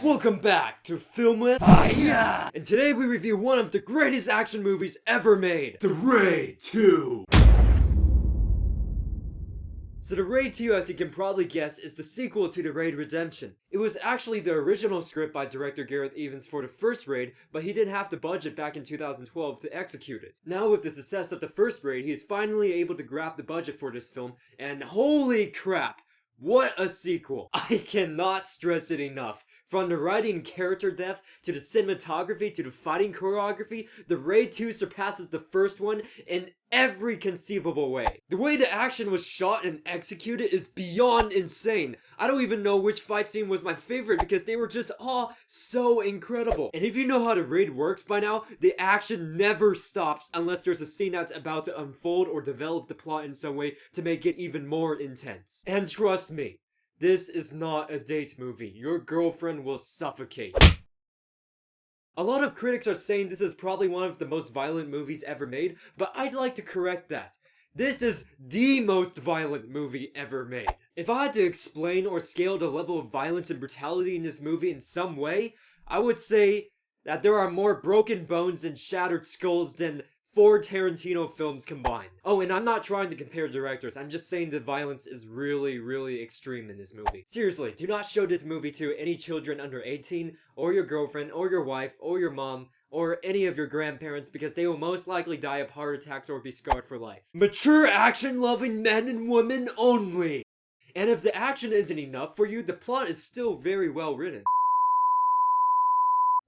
Welcome back to Film with Fire! And today we review one of the greatest action movies ever made, The Raid 2! So The Raid 2, as you can probably guess, is the sequel to The Raid Redemption. It was actually the original script by director Gareth Evans for the first Raid, but he didn't have the budget back in 2012 to execute it. Now with the success of the first Raid, he is finally able to grab the budget for this film, and holy crap! What a sequel! I cannot stress it enough. From the writing and character depth, to the cinematography, to the fighting choreography, The Raid 2 surpasses the first one in every conceivable way. The way the action was shot and executed is beyond insane. I don't even know which fight scene was my favorite because they were just all so incredible. And if you know how The Raid works by now, the action never stops unless there's a scene that's about to unfold or develop the plot in some way to make it even more intense. And trust me, this is not a date movie. Your girlfriend will suffocate. A lot of critics are saying this is probably one of the most violent movies ever made, but I'd like to correct that. This is the most violent movie ever made. If I had to explain or scale the level of violence and brutality in this movie in some way, I would say that there are more broken bones and shattered skulls than 4 Tarantino films combined. Oh, and I'm not trying to compare directors, I'm just saying the violence is really extreme in this movie. Seriously, do not show this movie to any children under 18, or your girlfriend, or your wife, or your mom, or any of your grandparents, because they will most likely die of heart attacks or be scarred for life. Mature action-loving men and women only! And if the action isn't enough for you, the plot is still very well written.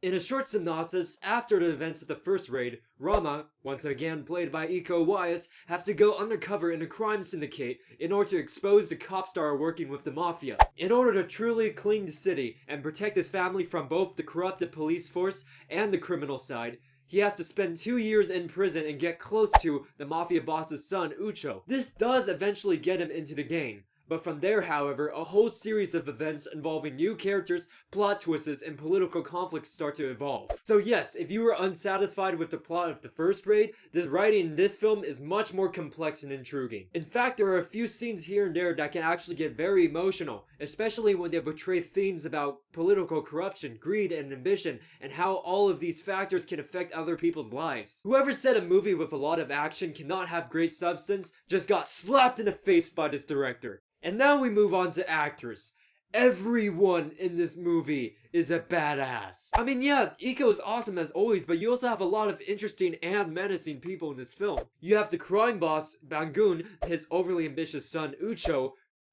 In a short synopsis, after the events of the first raid, Rama, once again played by Iko Uwais, has to go undercover in a crime syndicate in order to expose the cops that are working with the mafia. In order to truly clean the city and protect his family from both the corrupted police force and the criminal side, he has to spend 2 years in prison and get close to the mafia boss's son, Ucho. This does eventually get him into the game. But from there, however, a whole series of events involving new characters, plot twists, and political conflicts start to evolve. So yes, if you were unsatisfied with the plot of the first Raid, the writing in this film is much more complex and intriguing. In fact, there are a few scenes here and there that can actually get very emotional, especially when they portray themes about political corruption, greed, and ambition, and how all of these factors can affect other people's lives. Whoever said a movie with a lot of action cannot have great substance just got slapped in the face by this director. And now we move on to actors. Everyone in this movie is a badass. I mean, yeah, Iko is awesome as always, but you also have a lot of interesting and menacing people in this film. You have the crime boss, Bangun, his overly ambitious son, Ucho,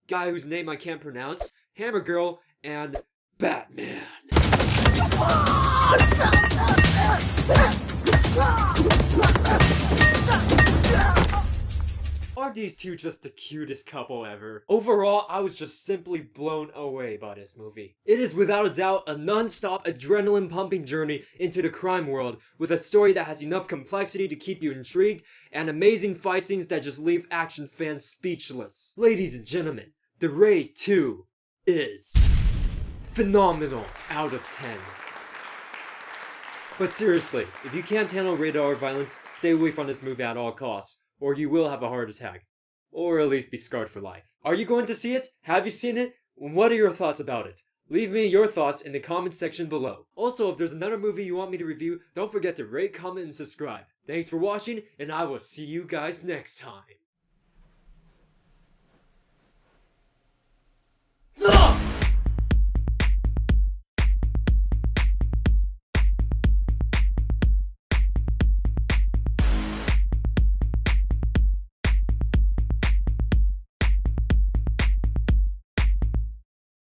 guy whose name I can't pronounce, Hammer Girl, and Batman. Aren't these two just the cutest couple ever? Overall, I was just simply blown away by this movie. It is without a doubt a non-stop adrenaline-pumping journey into the crime world, with a story that has enough complexity to keep you intrigued, and amazing fight scenes that just leave action fans speechless. Ladies and gentlemen, The Raid 2 is phenomenal out of 10. But seriously, if you can't handle rated R violence, stay away from this movie at all costs, or you will have a heart attack. Or at least be scarred for life. Are you going to see it? Have you seen it? What are your thoughts about it? Leave me your thoughts in the comment section below. Also, if there's another movie you want me to review, don't forget to rate, comment, and subscribe. Thanks for watching, and I will see you guys next time.